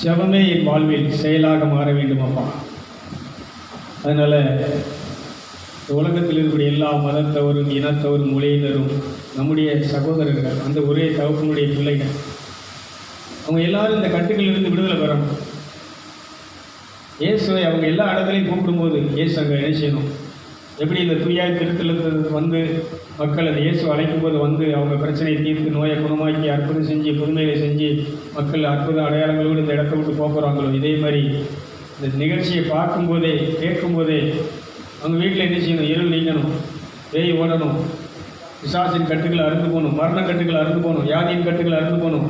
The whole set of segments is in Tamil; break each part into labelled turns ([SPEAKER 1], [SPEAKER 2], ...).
[SPEAKER 1] ஜெபமே என் வாழ்வில் செயலாக மாற வேண்டும் அப்பா. அதனால் உலகத்தில் இருக்கக்கூடிய எல்லா மதத்தவரும் இனத்தவரும் மொழியினரும் நம்முடைய சகோதரர்கள், அந்த ஒரே தகப்பனுடைய பிள்ளைகள், அவங்க எல்லாரும் இந்த கட்டுகளிலிருந்து விடுதலை பெறணும். இயேசுவை அவங்க எல்லா இடத்துலையும் கூப்பிடும்போது இயேசு அங்கே என்ன செய்யணும்? எப்படி இந்த தூயாய் திருத்தலத்துக்கு வந்து மக்கள் அந்த இயேசு அழைக்கும் போது வந்து அவங்க பிரச்சனையை தீர்த்து நோயை குணமாக்கி அற்புதம் செஞ்சு புதுமைகளை செஞ்சு மக்கள் அற்புத அடையாளங்களோடு இந்த இடத்த விட்டு போகிறாங்களோ, இதே மாதிரி இந்த நிகழ்ச்சியை பார்க்கும்போதே கேட்கும்போதே அவங்க வீட்டில் என்ன செய்யணும்? இருள் நீங்கணும், பேய் ஓடணும், பிசாசின் கட்டுகளை அறுந்து போகணும், மரண கட்டுகளை அறுந்து போகணும், வியாதியின் கட்டுகளை அறுந்து போகணும்,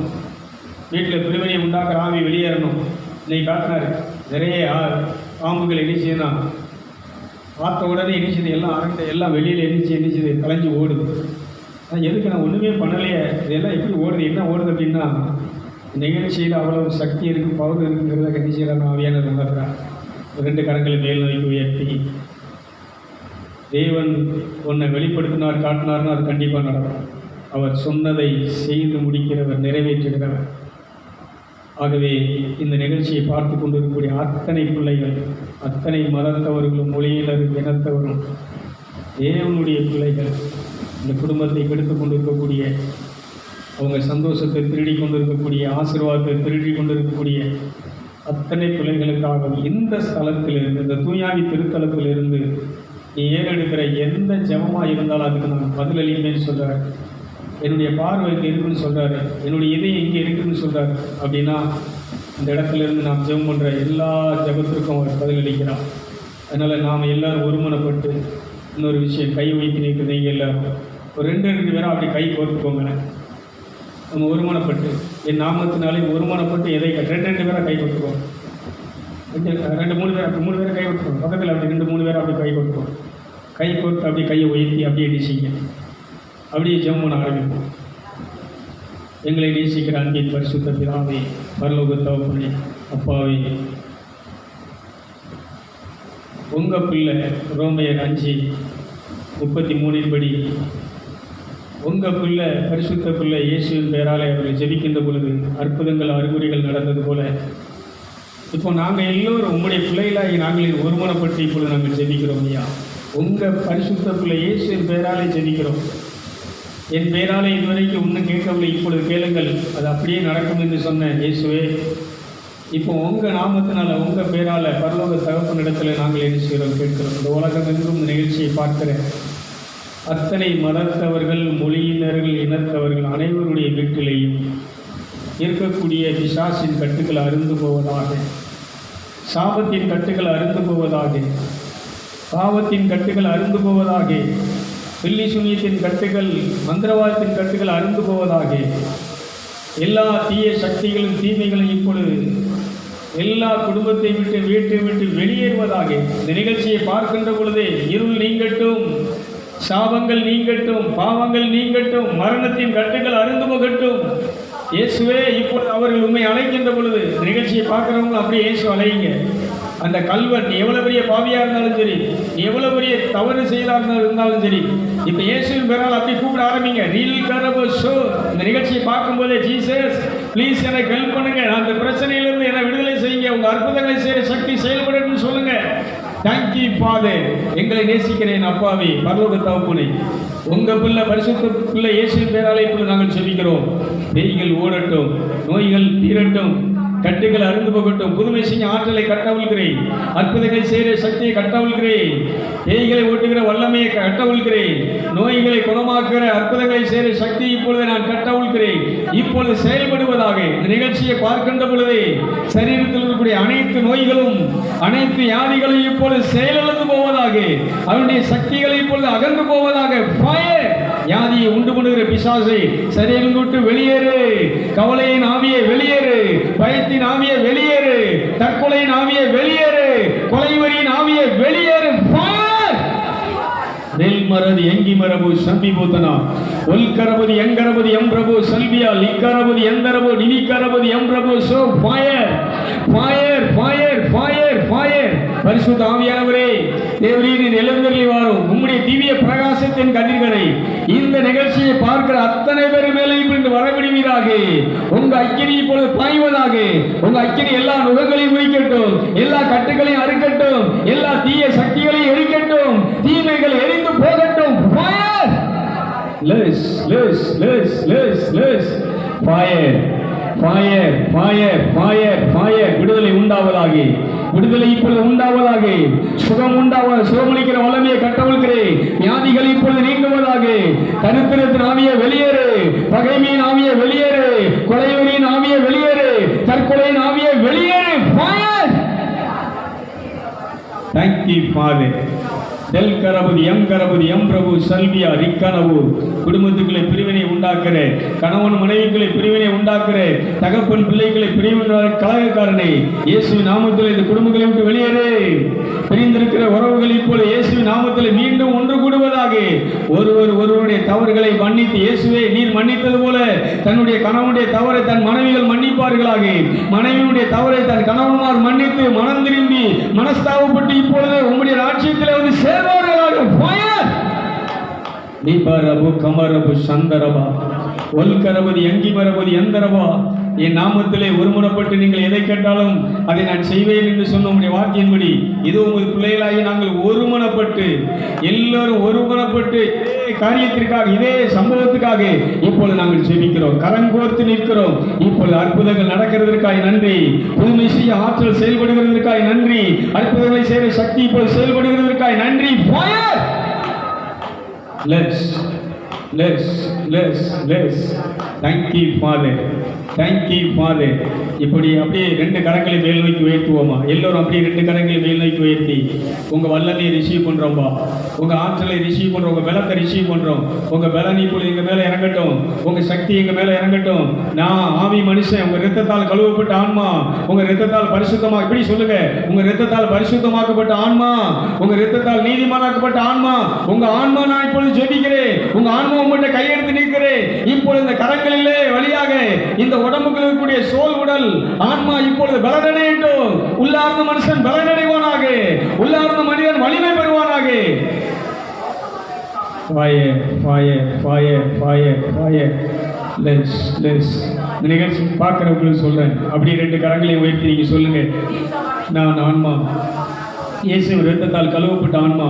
[SPEAKER 1] வீட்டில் பிரிவினை உண்டாக்குற ஆவி வெளியேறணும். இன்னைக்கு காட்டினார் நிறைய பாம்புகள் என்ன செய்யணும்? பார்த்த உடனே எண்ணிச்சது எல்லாம் அரண்டை எல்லாம் வெளியில் எண்ணிச்சது கலைஞ்சி ஓடுது. எதுக்கு நான் ஒன்றுமே பண்ணலையே, இதெல்லாம் எப்படி ஓடுது, என்ன ஓடுது அப்படின்னா நிகழ்ச்சியில் அவ்வளவு சக்தி இருக்குது, பவர் இருக்குங்கிறத கண்டிச்சிடலாம். ஆவியான உணர்கிறார். 2 கரங்களை மேல் நோக்கி உயர்த்தி, தேவன் உன்னை வெளிப்படுத்தினார் காட்டினார்னா அது கண்டிப்பாக நடக்கும். அவர் சொன்னதை செய்து முடிக்கிறவர், நிறைவேற்றுகிறவர். ஆகவே இந்த நிகழ்ச்சியை பார்த்து கொண்டிருக்கக்கூடிய அத்தனை பிள்ளைகள், அத்தனை மதத்தவர்களும் மொழியினர் இனத்தவரும் தேவனுடைய பிள்ளைகள், இந்த குடும்பத்தை கெடுத்து கொண்டிருக்கக்கூடிய, அவங்க சந்தோஷத்தை திருடி கொண்டிருக்கக்கூடிய, ஆசீர்வாதத்தை திருடி கொண்டிருக்கக்கூடிய அத்தனை பிள்ளைகளுக்காக இந்த ஸ்தலத்திலிருந்து, இந்த தூயாவி திருத்தலத்திலிருந்து நீ ஏறெடுக்கிற எந்த ஜெபமாக இருந்தாலும் அதுக்கு நான் பதிலளிப்பேன்னு சொல்கிறார். என்னுடைய பார்வை இங்கே இருக்குன்னு சொல்கிறாரு, என்னுடைய இதயம் இங்கே இருக்குதுன்னு சொல்கிறார். அப்படின்னா இந்த இடத்துலேருந்து நாம் ஜெபம் பண்ணுற எல்லா ஜெபத்திற்கும் அவர் பதிலளிக்கிறார். அதனால் நாம் எல்லோரும் ஒருமனப்பட்டு, இன்னொரு விஷயம், கை வைத்து நிற்க நீங்கள் எல்லோரும் ஒரு 2 பேரும் அப்படி கை கோர்த்துக்கோங்க. நம்ம ஒருமனப்பட்டு, என் நாமத்தினாலே ஒருமனப்பட்டு எதை 2 பேராக கை கொடுத்துக்கோங்க. 2-3 பேர், அப்படி 3 பேரை கை கொடுத்துக்கோங்க. பக்கத்தில் அப்படி 2-3 பேரை அப்படி கை கொடுத்துக்கோங்க. கை கோர்த்து அப்படி கையை உயர்த்தி அப்படியே அடிச்சிங்க. அப்படியே ஜெபம் பண்ண ஆரம்பிப்போம். எங்களை நேசிக்கிற அன்பின் பரிசுத்த பிதாவே, பரலோக தகப்பனே, அப்பாவே, உங்கள் பிள்ளை ரோமையர் 5:33 படி உங்கள் பிள்ளை பரிசுத்த பிள்ளை இயேசுவின் பெயராலே அவர்கள் ஜெபிக்கின்ற பொழுது அற்புதங்கள் அறிகுறிகள் நடந்தது போல இப்போ நாங்கள் எல்லோரும் உங்களுடைய பிள்ளைகளாகி நாங்கள் ஒருமனப்பட்டு இப்பொழுது நாங்கள் ஜெபிக்கிறோம். ஐயா, உங்கள் பரிசுத்த பிள்ளை இயேசுவின் பெயராலே ஜெபிக்கிறோம். என் பெயராலே இதுவரைக்கும் இன்னும் கேட்கவில்லை, இப்பொழுது கேளுங்கள், அது அப்படியே நடக்கும் என்று சொன்ன இயேசுவே, இப்போ உங்கள் நாமத்தினால உங்கள் பெயரால் பரலோக தகப்பனிடத்தில் நாங்கள் என்ன செய்கிறோம் கேட்கிறோம். இந்த உலகம் எங்கும் இந்த நிகழ்ச்சியை பார்க்கிற அத்தனை மதத்தவர்கள், மொழியினர்கள், இனத்தவர்கள் அனைவருடைய வீட்டிலேயும் இருக்கக்கூடிய பிசாசின் கட்டுகள் அருந்து போவதாக, சாபத்தின் கட்டுகள் அருந்து போவதாக, பாவத்தின் கட்டுகள் அருந்து போவதாக, பில்லி சுனியத்தின் கட்டுகள், மந்திரவாதத்தின் கட்டுகள் அருந்து போவதாக, எல்லா தீய சக்திகளும் தீமைகளும் இப்பொழுது எல்லா குடும்பத்தை விட்டு வீட்டை விட்டு வெளியேறுவதாக. இந்த நிகழ்ச்சியை பார்க்கின்ற பொழுதே இருள் நீங்கட்டும், சாபங்கள் நீங்கட்டும், பாவங்கள் நீங்கட்டும், மரணத்தின் கட்டுகள் அருந்து போகட்டும். இயேசுவே, இப்பொழுது அவர்கள் உண்மை அழைக்கின்ற பொழுது நிகழ்ச்சியை பார்க்குறவங்க அப்படியே இயேசு அழைங்க. அந்த கல்வன் நீ எவ்வளோ பெரிய பாவியாக இருந்தாலும் சரி, நீ எவ்வளோ பெரிய தவறு செய்தாக இருந்தாலும் சரி, இப்போ இயேசுவின் பெயரால் அப்படி கூப்பிட ஆரம்பிங்க. ரீல் கரபோ ஷோ. இந்த நிகழ்ச்சியை பார்க்கும்போதே, ஜீசஸ் ப்ளீஸ் எனக்கு ஹெல்ப் பண்ணுங்க, அந்த பிரச்சனையிலிருந்து என்னை விடுதலை செய்யுங்க, உங்கள் அற்புதங்களை செய்கிற சக்தி செயல்படுன்னு சொல்லுங்கள். Thank you father. எங்களை நேசிக்கிறேன் அப்பாவே, பரலோக தகப்பனே, உங்கள் பிள்ளை பரிசுத்த பிள்ளை இயேசுவின் பெயராலே இப்பொழுது நாங்கள் செபிக்கிறோம். பேய்கள் ஓடட்டும், நோய்கள் தீரட்டும், கட்டுகள் அருந்து போகட்டும், புதுமை செய்ய ஆற்றலை கட்டவிழ்கிறேன், அற்புதங்களை செய்கிற சக்தியை கட்டவிழ்கிறேன், பேய்களை ஓட்டுகிற வல்லமையை கட்டவிழ்கிறேன், நோய்களை குணமாக்குகிற அற்புதங்களை செய்கிற சக்தி இப்பொழுது நான் கட்டவிழ்கிறேன். இப்பொழுது செயல்படுவதாக. இந்த நிகழ்ச்சியை பார்க்கின்ற பொழுதே சரீரத்தில் இருக்கக்கூடிய அனைத்து நோய்களும் அனைத்து வியாதிகளும் இப்பொழுது செயலிழந்து போவதாக, அவருடைய சக்திகளை இப்பொழுது அகன்று போவதாக. ஃபயர்! வியாதியை உண்டு பண்ணுகிற பிசாசை சரீரம் விட்டு வெளியேறு, கவலையின் ஆவியை வெளியேறு, பயத்தின் ஆவியை வெளியேறு, தற்கொலையின் ஆவியை வெளியேறு, கொலைவரியின் ஆவியை வெளியேறு. நெல்மரதி எங்கி மரபு சம்பி பூத்தனா ஒல்கரபதி எங்கரபதி எம் பிரபு சல்வியா லிக்கரபதி எந்தரபு நினிக்கரபதி எம் பிரபு. So fire fire fire fire fire. பரிசுத்த ஆவியானவரே, தேவரீரின் எழுந்தருளி வாரும் உம்முடைய திவ்ய பிரகாசத்தின் கதிர்களை இந்த நிகழ்ச்சியை பார்க்கிற அத்தனை பேர் மேலே இப்பொழுது வரவிடுவீராக. உங்க அக்கினி இப்பொழுது பாய்வதாக, உங்க அக்கினி எல்லா நுகங்களையும் முறிக்கட்டும், எல்லா கட்டுகளையும் அறுக்கட்டும், எல்லா தீய சக்திகளையும் எரிக்கட்டும், தீமைகள் எரிந்து போகட்டும். Fire less less less less less fire fire fire fire fire. விடுதலை உண்டாவதாக, விடுதலை இப்பொழுது உண்டாவதாக, சுகம் உண்டாவதாக, சுகமளிக்கிற வல்லமையை கட்டவிழ்கிறேன். வியாதிகள் இப்பொழுது நீங்குவதாக. தரித்திரத்தின் ஆவியை வெளியேறு, பகைமையின் ஆவியை வெளியேறு, கொலைவரியின் ஆவியை வெளியேறு, தற்கொலையின் ஆவியை வெளியேறு. ஃபயர். Thank you Father. தெல் கரபதி எம் கரபதி எம் பிரபு சல்வியா ரிக்கனவு. குடும்பத்துக்குள்ளே பிரிவினை உண்டாக்குற, கணவன் மனைவிக்குள்ளே பிரிவினை உண்டாக்குற, தகப்பன் பிள்ளைகளை பிரிவினை கலகக்காரனை இயேசுவின் நாமத்தில் இந்த குடும்பங்களை விட்டு வெளியேறு. பிரிந்திருக்கிற உறவுகள் இப்போது இயேசுவின் நாமத்தில் மீண்டும் ஒன்று கூடுவதாக. ஒருவருடைய தவறுகளை மன்னித்து, இயேசுவே நீர் மன்னித்தது போல தன்னுடைய கணவனுடைய தவறை தன் மனைவிகள் மன்னிப்பார்களாக. மனைவியுடைய தவறை தன் கணவன்மார் மன்னித்து மனம் திரும்பி மனஸ்தாபப்பட்டு இப்பொழுது உம்முடைய ராஜ்யத்தில் வந்து சேர்வார்களாக. ஃபயர். தீபரபு கமரபு சந்தரபா ஒல்கரபதி எங்கிமரபதி எந்தரபா. என் நாமத்திலே ஒருமுறைப்பட்டு நீங்கள் எதை கேட்டாலும் அதை நான் செய்வேன் என்று சொன்ன உங்களுடைய வாக்கியின்படி இது உங்கள் பிள்ளைகளாகி நாங்கள் ஒருமனப்பட்டு எல்லாரும் ஒருமனப்பட்டு இதே காரியத்திற்காக, இதே சம்பவத்துக்காக இப்பொழுது நாங்கள் ஜெபிக்கிறோம், கரங்கோர்த்து நிற்கிறோம். இப்பொழுது அற்புதங்கள் நடக்கிறதற்காக நன்றி, புதுமை செய்ய ஆற்றல் செயல்படுகிறதற்காக நன்றி, அற்புதங்களை செய்கிற சக்தி இப்பொழுது செயல்படுகிறதற்காக நன்றி. Fire. Let's thank you Father, thank you Father. இப்படி அப்படியே ரெண்டு கரங்களை மேல் நோக்கி உயர்த்துவோமா? எல்லோரும் அப்படியே ரெண்டு கரங்களை மேல் நோக்கி உயர்த்தி உங்க வல்லமையை ரிசீவ் பண்றோம்பா, உங்க ஆற்றலை ரிசீவ் பண்றோம், உங்க பலத்தை ரிசீவ் பண்றோம். உங்க பலன் இப்பொழுது எங்க மேல இறங்கட்டும், உங்க சக்தி எங்க மேல இறங்கட்டும். நான் ஆவி மனுஷன், உங்க இரத்தத்தால் கழுவப்பட்ட ஆன்மா, உங்க இரத்தத்தால் பரிசுத்தமா, இப்படி சொல்லுங்க, உங்க இரத்தத்தால் பரிசுத்தமாக்கப்பட்ட ஆன்மா, உங்க இரத்தத்தால் நீதிமானாக்கப்பட்ட ஆன்மா, உங்க ஆன்மா நான் இப்பொழுது ஜெபிக்கிறேன். உங்க ஆன்மா உங்கள்கிட்ட கையெடுத்து நிற்கிறேன். இப்பொழுது இந்த கரங்களிலே வழியாக இந்த உடம்புக்குள் இருக்கக்கூடிய சோல் உடல் ஆன்மா இப்பொழுது பலனடையட்டும். உள்ளார்ந்த மனுஷன் பலனடைவானாக, உள்ளார்ந்த மனிதன் வலிமை பெறுவானாக. Fire, fire, fire, fire, fire. Let's. இந்த நிகழ்ச்சி பார்க்கிறவங்களுக்கு சொல்றேன், அப்படி ரெண்டு கரங்களை உயர்த்தி நீங்க சொல்லுங்க, நான் ஆன்மா, இயேசுவின் இரத்தத்தால் கழுவப்பட்ட ஆன்மா,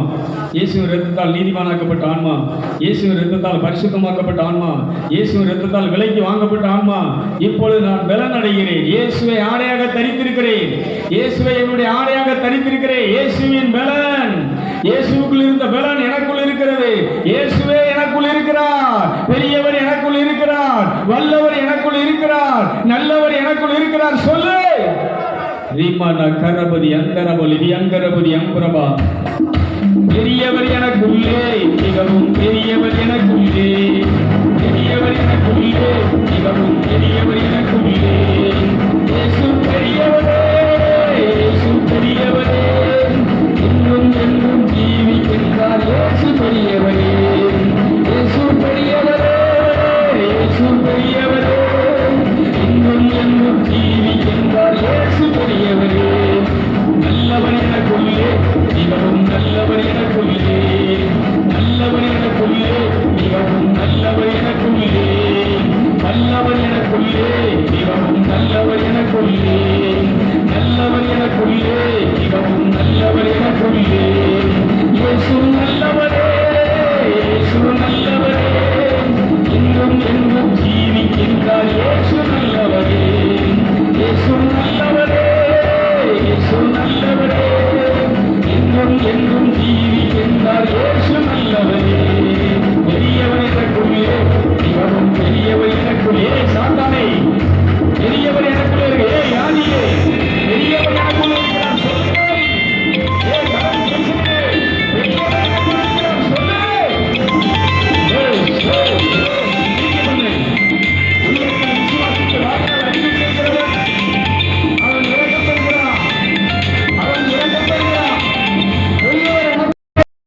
[SPEAKER 1] இயேசுவின் இரத்தத்தால் நீதிமானாக்கப்பட்ட ஆன்மா, இயேசுவின் இரத்தத்தால் பரிசுத்தமாக்கப்பட்ட ஆன்மா, இயேசுவின் இரத்தத்தால் விலைக்கு வாங்கப்பட்ட ஆன்மா. இப்பொழுது நான் பலன் அடைகிறேன். இயேசுவை ஆடையாக தரித்திருக்கிறேன், இயேசுவை என்னுடைய ஆடையாக தரித்திருக்கிறேன். இயேசுவின் பலன், இயேசுவுக்குள் இருந்த பலன் எனக்குள் இருக்கிறது. இயேசுவே எனக்குள் இருக்கிறார், பெரியவர் எனக்குள் இருக்கிறார், வல்லவர் எனக்குள் இருக்கிறார், நல்லவர் எனக்குள் இருக்கிறார். சொல்லு. ரீமானா கரபதி அந்தரபலி வியங்கரபதி அம்பரபா. பெரியவர் எனக்குள்ளே, மிகவும் பெரியவர் எனக்குள்ளே, பெரியவர் எனக்குள்ளே, மிகவும் பெரியவர் எனக்குள்ளே. இயேசு பெரியவரே, இயேசு பெரியவரே, இன்னும் என்றும் ஜீவிக்கின்றார். இயேசு பெரியவரே, இயேசு பெரியவரே, இயேசு பெரியவரே, இன்னும் என்றும் ஜீவிக்கின்றார். இயேசு பெரியவரே, நல்லவர் எனக்குள்ளே, மிகவும் நல்லவர் எனக்குள்ளே, நல்லவர் எனக்குள்ளே, மிகவும் நல்லவர் எனக்குள்ளே, நல்லவர் எனக்குள்ளே, மிகவும் நல்லவர் எனக்குள்ளே, நல்லவர் எனக்குள்ளே, மிகவும் நல்லவர் எனக்குள்ளே. இயேசு நல்லவரே, இயேசு நல்லவரே, இன்னும் என்றும் ஜீவிக்கின்றார். இயேசு நல்லவரே, இயேசு நல்லவரே, இயேசு நல்லவரே, இன்னும் என்றும் ஜீவிக்கின்றார். இயேசு நல்லவரே.